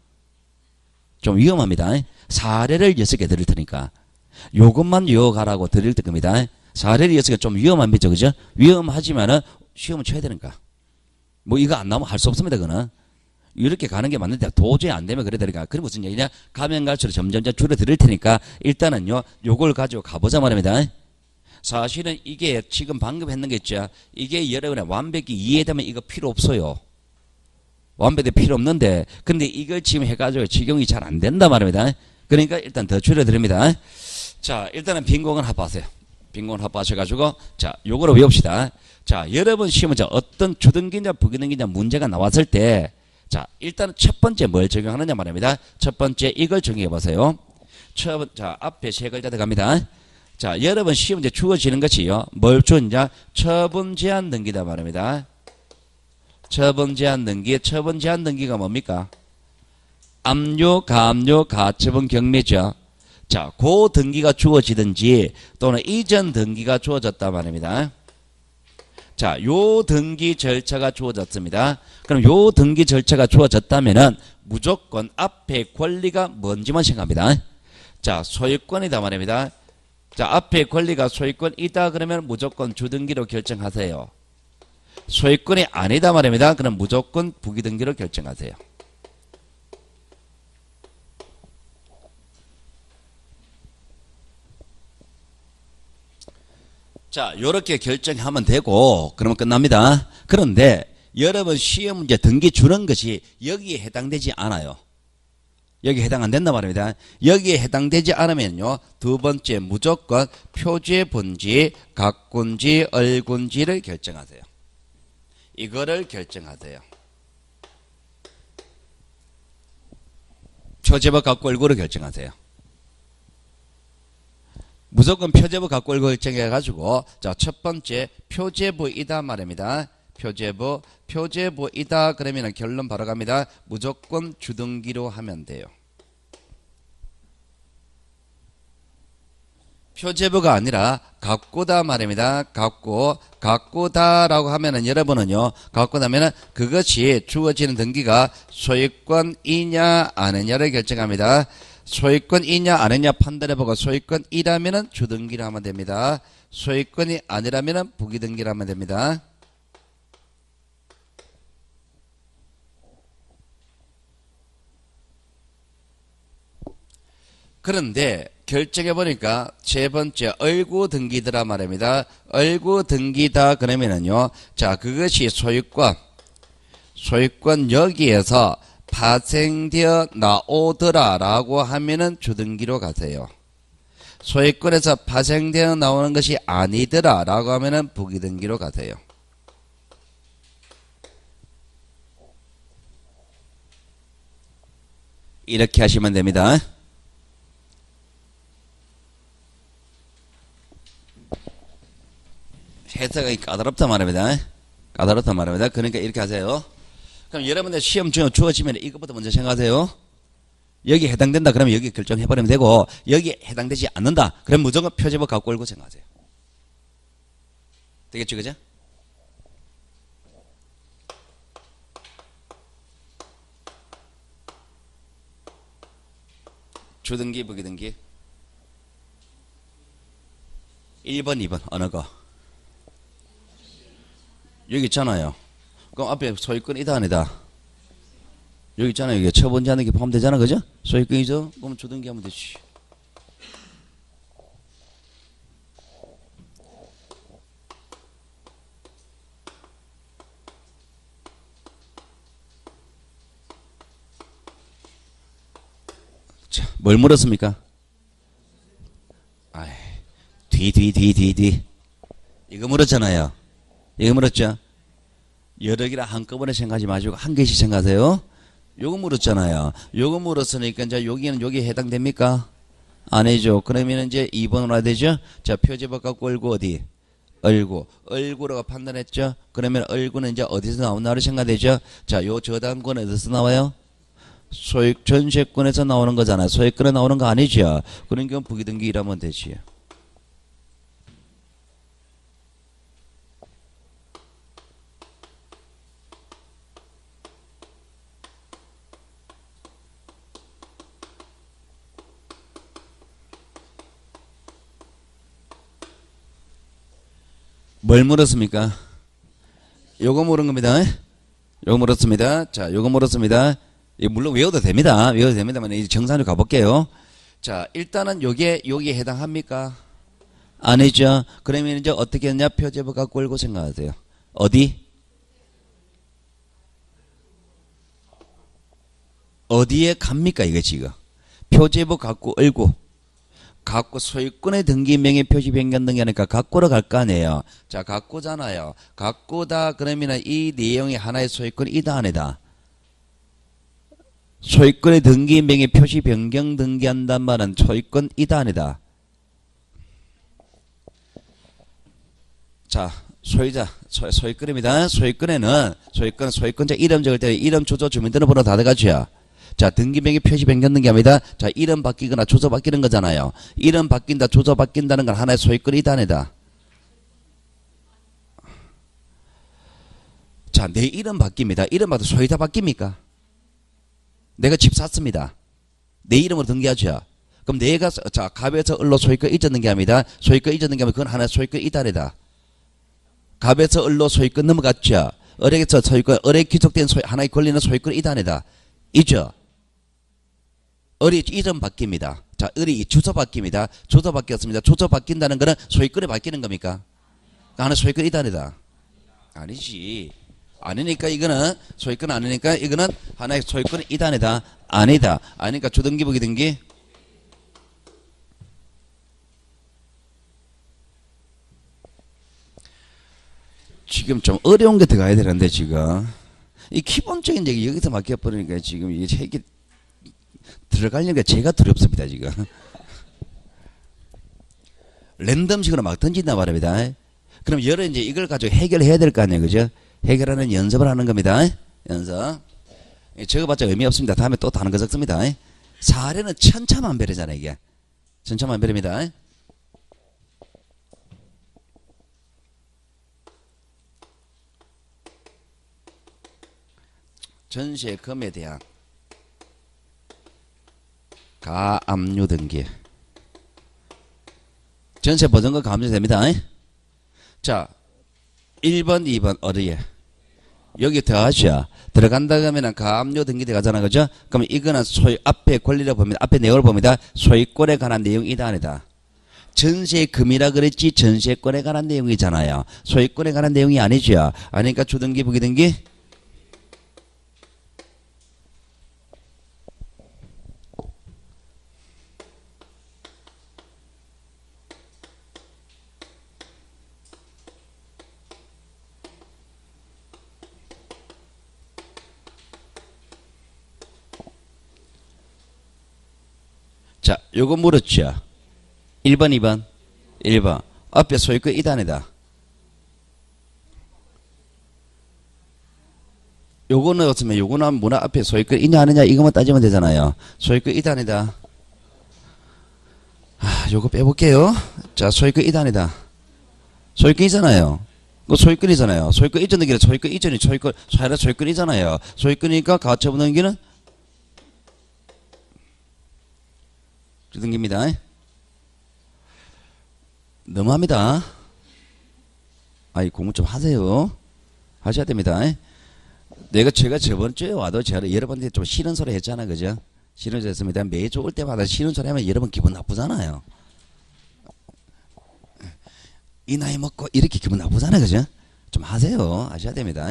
좀 위험합니다. 사례를 6개 드릴 테니까 요것만 외워가라고 드릴 겁니다. 사례를 6개 좀 위험합니다. 그죠? 위험하지만은 시험을 쳐야 되니까 뭐 이거 안 나오면 할 수 없습니다. 그거는 이렇게 가는 게 맞는데 도저히 안 되면 그래 되니까 그게 무슨 얘기냐? 가면 갈수록 점점 줄어들 테니까 일단은요 요걸 가지고 가보자 말입니다. 사실은 이게 지금 방금 했는 게 있죠. 이게 여러분의 완벽히 이해되면 이거 필요 없어요. 완벽히 필요 없는데 근데 이걸 지금 해가지고 적용이 잘 안 된단 말입니다. 그러니까 일단 더 줄여드립니다. 자, 일단은 빈공은 합하세요. 빈공은 합하셔가지고 자, 요거를 외웁시다. 자, 여러분 시험은 어떤 주등기냐 부기등기냐 문제가 나왔을 때 자, 일단은 첫 번째 뭘 적용하느냐 말입니다. 첫 번째 이걸 적용해 보세요. 자, 앞에 3글자 들어갑니다. 자, 여러분 시험 이제 주어지는 것이요. 뭘 주었냐? 처분 제한 등기다 말입니다. 처분 제한 등기. 처분 제한 등기가 뭡니까? 압류, 가압류, 가처분 경매죠. 자, 그 등기가 주어지든지 또는 이전 등기가 주어졌단 말입니다. 자, 요 등기 절차가 주어졌습니다. 그럼 요 등기 절차가 주어졌다면은 무조건 앞에 권리가 뭔지만 생각합니다. 자, 소유권이다 말입니다. 자, 앞에 권리가 소유권이다 그러면 무조건 주등기로 결정하세요. 소유권이 아니다 말입니다. 그럼 무조건 부기등기로 결정하세요. 자, 요렇게 결정하면 되고 그러면 끝납니다. 그런데 여러분 시험 문제 등기 주는 것이 여기에 해당되지 않아요. 여기에 해당 안 된단 말입니다. 여기에 해당되지 않으면요. 두 번째 무조건 표지의 본지, 가꾼지, 얼군지를 결정하세요. 이거를 결정하세요. 표제부 갖고 얼굴을 결정하세요. 무조건 표제부 갖고 얼굴 결정해가지고 자, 첫 번째 표제부이다 말입니다. 표제부이다 그러면 결론 바로 갑니다. 무조건 주등기로 하면 돼요. 표제부가 아니라 갖고다 말입니다. 갖고다라고 하면은 여러분은요, 갖고다면은 그것이 주어지는 등기가 소유권이냐 아니냐를 결정합니다. 소유권이냐 아니냐 판단해보고 소유권이라면은 주등기를 하면 됩니다. 소유권이 아니라면은 부기등기를 하면 됩니다. 그런데 결정해보니까 세 번째 얼구등기더라 말입니다. 얼구등기다 그러면은요, 자, 그것이 소유권 여기에서 파생되어 나오더라 라고 하면은 주등기로 가세요. 소유권에서 파생되어 나오는 것이 아니더라 라고 하면은 부기등기로 가세요. 이렇게 하시면 됩니다. 해석이 까다롭단 말입니다. 까다롭단 말입니다. 그러니까 이렇게 하세요. 그럼 여러분들 시험 주어지면 이것부터 먼저 생각하세요. 여기 해당된다 그러면 여기 결정해버리면 되고, 여기 해당되지 않는다 그럼 무조건 표제부 갖고 올고 생각하세요. 되겠죠, 그죠? 주등기 부기등기 1번 2번 어느 거? 여기 있잖아요. 그럼 앞에 소유권이다 아니다. 여기 있잖아요. 이게 처분지 않는 게 포함되잖아. 그죠? 소유권이죠? 그럼 주등기 하면 되지. 자, 뭘 물었습니까? 아이, 뒤. 이거 물었잖아요. 이거 물었죠? 여러 개를 한꺼번에 생각하지 마시고 한 개씩 생각하세요. 요거 물었잖아요. 요거 물었으니까 이제 여기는 여기에 해당됩니까? 아니죠. 그러면 이제 2번으로 해야 되죠? 자, 표제법 갖고 얼구 어디? 얼구라고 판단했죠? 그러면 얼구는 이제 어디서 나온다고 생각되죠? 자, 요 저당권 어디서 나와요? 소액 전세권에서 나오는 거잖아요. 소액권에 나오는 거 아니죠? 그러니까 부기등기 일하면 되지. 뭘 물었습니까? 요거 물은 겁니다. 요거 물었습니다. 자, 요거 물었습니다. 이거 물론 외워도 됩니다. 외워도 됩니다만 이제 정산으로 가볼게요. 자, 일단은 여기에 해당합니까? 아니죠. 그러면 이제 어떻게 했냐? 표제법 갖고 얼고 생각하세요. 어디? 어디에 갑니까? 이거 지금. 표제법 갖고 얼고. 갖고 소유권의 등기 명의 표시 변경 등기 하니까 갖고로 갈 거 아니에요. 자, 갖고잖아요. 갖고다 그러면 이 내용이 하나의 소유권이다 아니다. 소유권의 등기 명의 표시 변경 등기한단 말은 소유권이다 아니다. 자, 소유자 소유권입니다. 소유권자 이름 적을 때 이름 주소 주민등록번호 다 들어가죠. 자, 등기명의 표시 변경 등기합니다. 자, 이름 바뀌거나 주소 바뀌는 거잖아요. 이름 바뀐다, 주소 바뀐다는 건 하나의 소유권이다 아니다. 자, 내 이름 바뀝니다. 이름 바뀌면 소유자 바뀝니까? 내가 집 샀습니다. 내 이름으로 등기하죠. 그럼 내가 자, 갑에서 을로 소유권 이전 등기합니다. 소유권 이전 등기하면 그건 하나의 소유권이다 아니다. 갑에서 을로 소유권 넘어갔죠. 을에서 소유권, 을에 귀속된 하나의 권리는 소유권이다 아니다. 이죠. 을이 이름 바뀝니다. 자, 을이 주소 바뀝니다. 주소 바뀌었습니다. 주소 바뀐다는 거는 소유권이 바뀌는 겁니까? 하나 소유권이다 아니다. 아니지. 아니니까 이거는 소유권 아니니까 이거는 하나의 소유권이다 아니다. 아니다. 아니니까 주등기 부기등기. 지금 좀 어려운 게 들어가야 되는데 지금 이 기본적인 얘기 여기서 막혀버리니까 지금 이게 책이 들어가려니까 제가 두렵습니다 지금. 랜덤식으로 막 던진단 말입니다. 그럼 여러 이제 이걸 가지고 해결해야 될 거 아니에요, 그죠? 해결하는 연습을 하는 겁니다. 연습. 적어봤자 의미 없습니다. 다음에 또 다른 거 적습니다. 사례는 천차만별이잖아요, 이게. 천차만별입니다. 전세금에 대한 가압류 등기. 전세 보증금 감소됩니다. 자, 1번, 2번 어디에? 여기 들어가죠. 들어간다 그러면 가압류 등기 들어가잖아, 그죠? 그럼 이거는 소유 앞에 권리를 봅니다. 앞에 내용을 봅니다. 소유권에 관한 내용이다 아니다. 전세금이라 그랬지 전세권에 관한 내용이잖아요. 소유권에 관한 내용이 아니죠. 아니니까 주등기 부기등기. 자, 요거 물었죠. 1번, 2번. 1번. 앞에 소유권 이다 아니다. 요거는 어쩌면 요거는 문화 앞에 소유권 있냐 아니냐 이것만 따지면 되잖아요. 소유권 이다 아니다. 요거 빼볼게요. 자, 소유권 이다 아니다. 소유권이잖아요. 그 소유권이잖아요. 소유권 이전 등기는 소유권 이전이 소유권이잖아요. 소유권이니까 가처분 등기는 주등기입니다. 너무합니다. 아이 공부 좀 하세요. 하셔야 됩니다. 제가 저번 주에 와도 제가 여러분한테 좀 싫은 소리 했잖아. 그죠? 싫은 소리 했습니다. 매주 올 때마다 싫은 소리 하면 여러분 기분 나쁘잖아요. 이 나이 먹고 이렇게 기분 나쁘잖아요. 그죠? 좀 하세요. 하셔야 됩니다.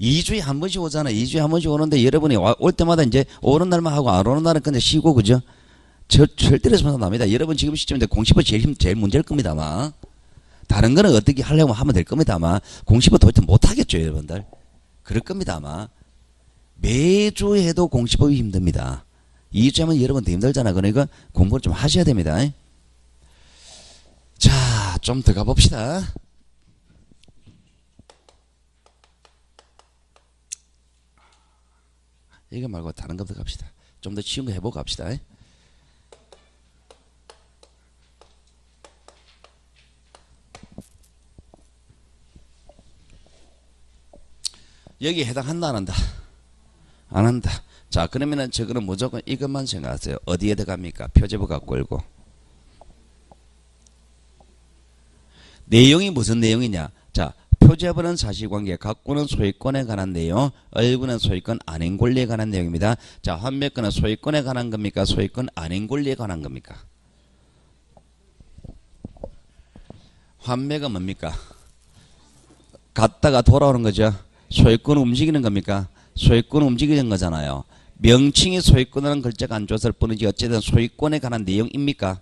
2주에 한 번씩 오잖아. 2주에 한 번씩 오는데 여러분이 올 때마다 이제 오는 날만 하고 안 오는 날은 그냥 쉬고, 그죠? 절대로 손상 납니다. 여러분 지금 시점인데 공시부 제일 문제일 겁니다, 아마. 다른 거는 어떻게 하려면 하면 될 겁니다, 아마. 공시부 도대체 못하겠죠, 여러분들. 그럴 겁니다, 아마. 매주 해도 공시법이 힘듭니다. 2주 하면 여러분도 힘들잖아. 그러니까 공부를 좀 하셔야 됩니다. 자, 좀 더 가봅시다. 이거 말고 다른 것도 갑시다. 좀 더 쉬운 거 해보고 갑시다. 여기 해당한다 안 한다? 안 한다. 자, 그러면은 저거는 무조건 이것만 생각하세요. 어디에 들어갑니까? 표제부 갖고 열고. 내용이 무슨 내용이냐? 자, 표제부는 사실관계, 갖고는 소유권에 관한 내용, 을구는 소유권 아닌 권리에 관한 내용입니다. 자, 환매권은 소유권에 관한 겁니까? 소유권 아닌 권리에 관한 겁니까? 환매가 뭡니까? 갔다가 돌아오는 거죠. 소유권을 움직이는 겁니까? 소유권을 움직이는 거잖아요. 명칭이 소유권이라는 글자가 안 줬을 뿐이지 어쨌든 소유권에 관한 내용입니까?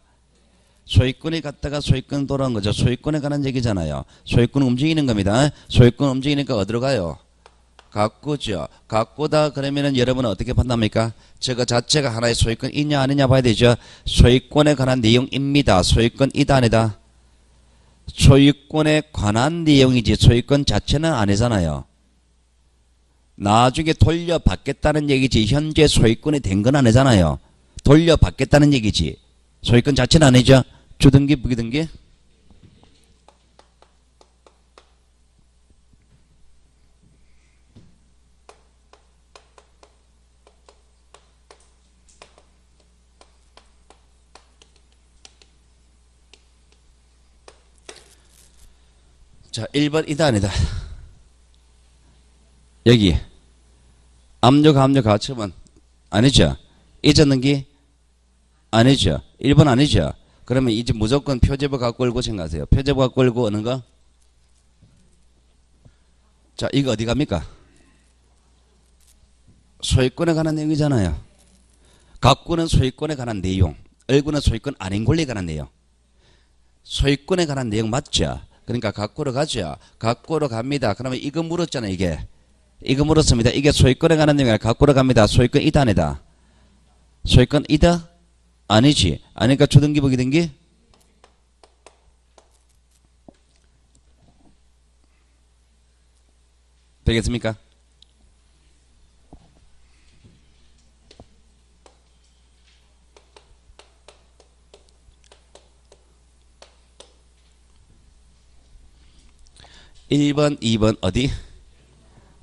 소유권이 갔다가 소유권 돌아온 거죠. 소유권에 관한 얘기잖아요. 소유권을 움직이는 겁니다. 소유권 움직이니까 어디로 가요? 갖고죠. 갖고다 그러면은 여러분은 어떻게 판단합니까? 저거 자체가 하나의 소유권 있냐 아니냐 봐야 되죠. 소유권에 관한 내용입니다. 소유권 이다 아니다? 소유권에 관한 내용이지 소유권 자체는 아니잖아요. 나중에 돌려받겠다는 얘기지 현재 소유권이 된 건 아니잖아요. 돌려받겠다는 얘기지 소유권 자체는 아니죠. 주등기 부기등기. 자, 1번 이다 아니다? 여기 압력 가처분 아니죠. 잊었는기 아니죠. 1번 아니죠. 그러면 이제 무조건 표제부 갖고 올고 생각하세요. 표제부 갖고 올고 오는 거. 자, 이거 어디 갑니까? 소유권에 관한 내용이잖아요. 갖고는 소유권에 관한 내용, 을구는 소유권 아닌 권리에 관한 내용. 소유권에 관한 내용 맞죠? 그러니까 갖고로 가죠. 갖고로 갑니다. 그러면 이거 물었잖아요. 이거 물었습니다. 이게 소유권에 관한 내용이 아니라 갖고로 갑니다. 소유권 이다 아니다? 소유권 이다? 아니지. 아니니까 주등기 부기등기? 되겠습니까? (1번) (2번) 어디?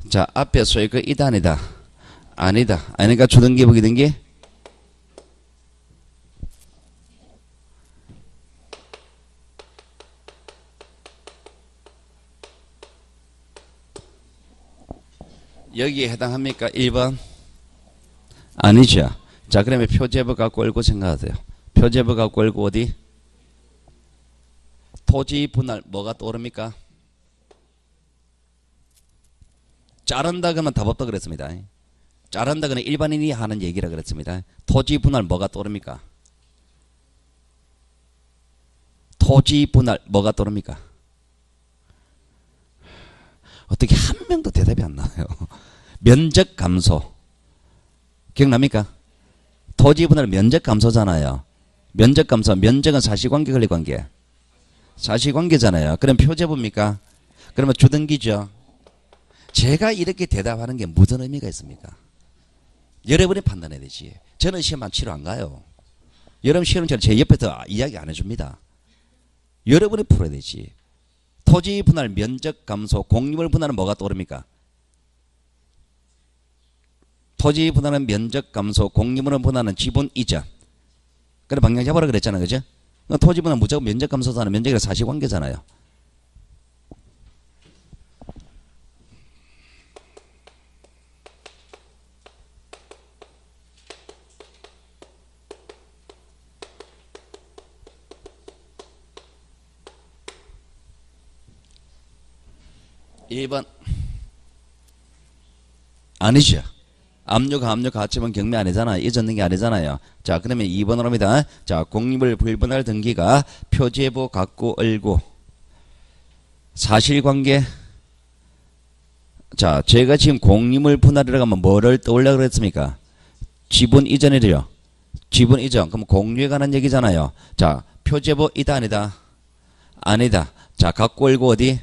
자, 앞에 소유권 이다 아니다? 아니다. 아니니까 주등기 부기등기? 여기에 해당합니까? 1번? 아니죠. 자, 그러면 표제부 갖고 올고 생각하세요. 표제부 갖고 올고 어디? 토지 분할 뭐가 떠오릅니까? 자른다 그러면 답 없다 그랬습니다. 자른다 그러면 일반인이 하는 얘기라 그랬습니다. 토지 분할 뭐가 떠오릅니까? 토지 분할 뭐가 떠오릅니까? 어떻게 한 명도 대답이 안 나와요. 면적 감소. 기억납니까? 토지 분할 면적 감소잖아요. 면적 감소. 면적은 사실관계 권리관계. 사실관계잖아요. 그럼 표제부입니까? 그러면 주등기죠. 제가 이렇게 대답하는 게 무슨 의미가 있습니까? 여러분이 판단해야 되지. 저는 시험만 치러 안 가요. 여러분 시험은 제 옆에서 이야기 안 해줍니다. 여러분이 풀어야 되지. 토지 분할 면적 감소 공유물 분할은 뭐가 떠오릅니까? 토지 분할은 면적 감소 공유물 분할은 지분 이전. 그래 방향 잡아라 그랬잖아. 그죠? 토지 분할 무조건 면적 감소잖아요. 면적이랑 사실관계잖아요. 2번. 아니죠. 압력, 압력, 가처분 경매 아니잖아요. 잊었는 게 아니잖아요. 자, 그러면 2번으로 합니다. 자, 공립을 불분할 등기가 표제보, 각고, 을고. 사실관계. 자, 제가 지금 공립을 분할이라고 하면 뭐를 떠올려 그랬습니까? 지분 이전이래요. 지분 이전. 그럼 공유에 관한 얘기잖아요. 자, 표제보 이다 아니다? 아니다. 자, 각고, 을고 어디?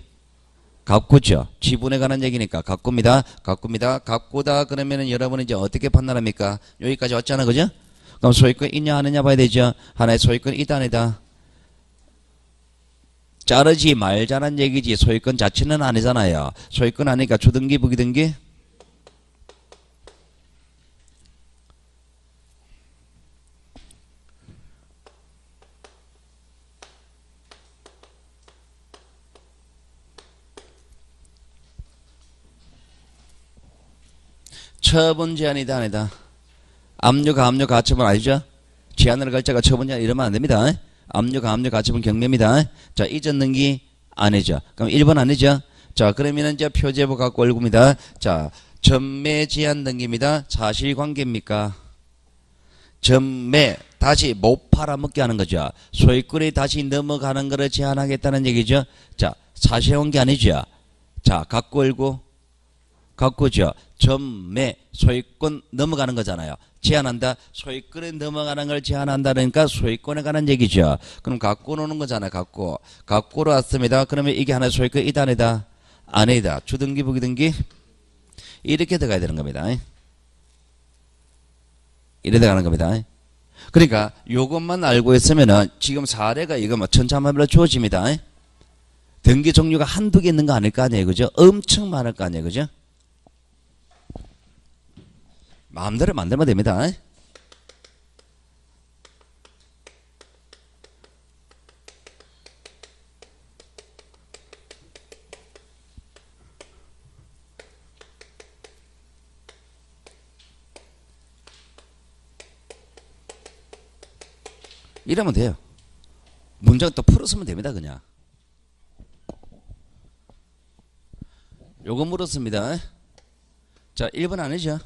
각고죠. 지분에 관한 얘기니까 각고입니다. 각고입니다. 각고다 그러면은 여러분은 이제 어떻게 판단합니까? 여기까지 왔잖아, 그죠? 그럼 소유권 있냐 아니냐 봐야 되죠. 하나의 소유권 있다 아니다? 자르지 말자는 얘기지 소유권 자체는 아니잖아요. 소유권 아니니까 주등기 부기등기? 처분 제한이다 아니다? 압류, 압류, 가처분 아니죠? 제한을 걸 자가 처분 제한 이러면 안 됩니다. 압류, 압류, 가처분 경매입니다. 자, 이전 등기 아니죠. 그럼 1번 아니죠? 자, 그러면은 이제 표제보 갖고 얼구입니다. 자, 전매 제한 등기입니다. 사실관계입니까? 전매 다시 못 팔아먹게 하는 거죠. 소유권이 다시 넘어가는 거를 제한하겠다는 얘기죠. 자, 사실관계 아니죠? 자, 갖고 얼고 갖고죠. 전매 소유권 넘어가는 거잖아요. 제한한다. 소유권에 넘어가는 걸 제한한다니까 소유권에 관한 얘기죠. 그럼 갖고 노는 거잖아요. 갖고로 왔습니다. 그러면 이게 하나의 소유권 이다 아니다? 아니다. 주등기 부기등기 이렇게 들어가야 되는 겁니다. 이래 들어가는 겁니다. 그러니까 요것만 알고 있으면은 지금 사례가 이거 뭐 천차만별로 주어집니다. 등기 종류가 한두 개 있는 거 아닐 거 아니에요. 그죠? 엄청 많을 거 아니에요. 그죠? 마음대로 만들면 됩니다. 이러면 돼요. 문장 또 풀었으면 됩니다. 그냥. 요거 물었습니다. 자, 1번 아니죠?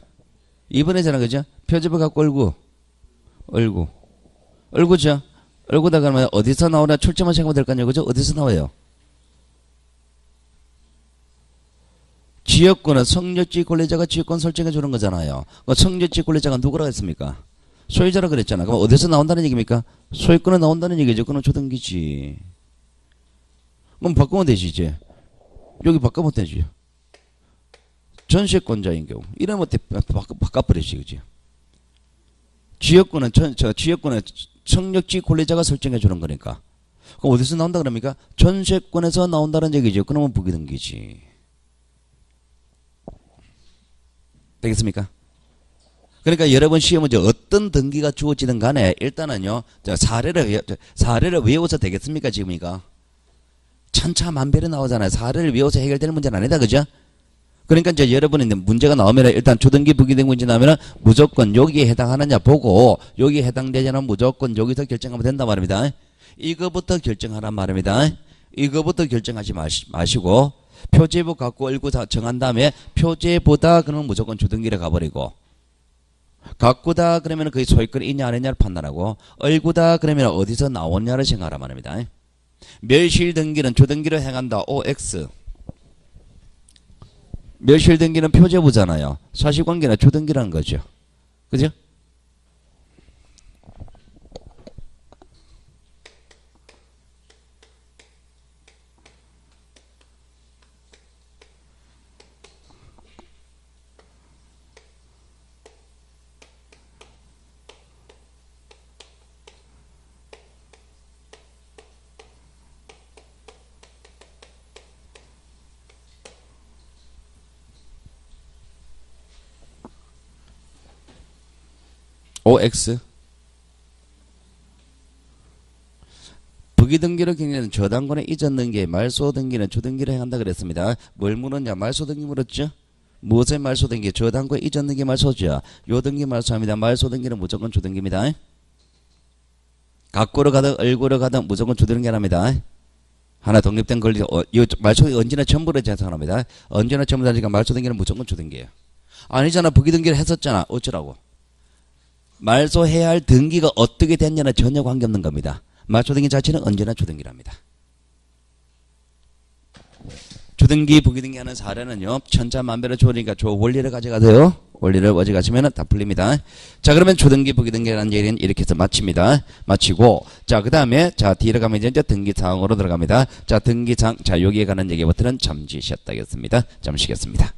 2번이잖아, 그죠? 표제보 갖고 얼구죠? 얼구다 그러면 어디서 나오나 출제만 생각하면 될 거 아니에요, 그죠? 어디서 나와요? 지역권은 성역지 권리자가 지역권 설정해 주는 거잖아요. 성역지 권리자가 누구라고 했습니까? 소유자라 그랬잖아. 그럼 어디서 나온다는 얘기입니까? 소유권은 나온다는 얘기죠. 그건 조등기지. 그럼 바꾸면 되지, 이제. 여기 바꾸면 되지. 전세권자인 경우 이러면 바꿔버리지, 그지? 지역권은 지역권은 성역지 권리자가 설정해 주는 거니까. 그럼 어디서 나온다 그럽니까? 전세권에서 나온다는 얘기죠. 그러면 부기등기지. 되겠습니까? 그러니까 여러분 시험 문제 어떤 등기가 주어지든 간에 일단은요, 사례를 외워서 되겠습니까? 지금 이거 천차만별이 나오잖아요. 사례를 외워서 해결되는 문제는 아니다, 그죠? 그러니까 이제 여러분이 문제가 나오면 일단 주등기 부기등기 문제 나오면 무조건 여기에 해당하느냐 보고 여기에 해당되지 않으면 무조건 여기서 결정하면 된단 말입니다. 이거부터 결정하란 말입니다. 이거부터 결정하지 마시고 표제보 갖고 얼고 정한 다음에 표제보다 그러면 무조건 주등기를 가버리고 갖고다 그러면 그게 소유권이 있냐 아니냐를 판단하고 얼고다 그러면 어디서 나왔냐를 생각하란 말입니다. 멸실등기는 주등기를 행한다. OX 멸실등기는 표제보잖아요. 사실관계는 주등기라는 거죠. 그죠? OX 부기등기를 경계는 저당권의 이전 등기, 말소 등기는 주등기를 행한다 그랬습니다. 뭘 물었냐? 말소 등기 물었죠? 무엇의 말소 등기? 저당권 이전 등기 말소죠. 요 등기 말소합니다. 말소 등기는 무조건 주등기입니다. 갖고로 가든 얼고로 가든 무조건 주등기랍니다. 하나 독립된 권리, 이 말초등기 언제나 전부를 재산합니다. 언제나 전부 다니까 말초등기는 무조건 초등기예요. 아니잖아. 부기등기를 했었잖아. 어쩌라고. 말소해야 할 등기가 어떻게 됐냐는 전혀 관계없는 겁니다. 말초등기 자체는 언제나 초등기랍니다. 주등기, 부기등기 하는 사례는요, 천차만별을 좋으니까 저 원리를 가져가세요. 원리를 가져가시면 다 풀립니다. 자, 그러면 주등기, 부기등기라는 얘기는 이렇게 해서 마칩니다. 마치고, 자, 그 다음에, 자, 뒤로 가면 이제 등기사항으로 들어갑니다. 자, 등기사항, 자, 여기에 관한 얘기부터는 잠시 쉬었다 하겠습니다. 잠시 쉬겠습니다.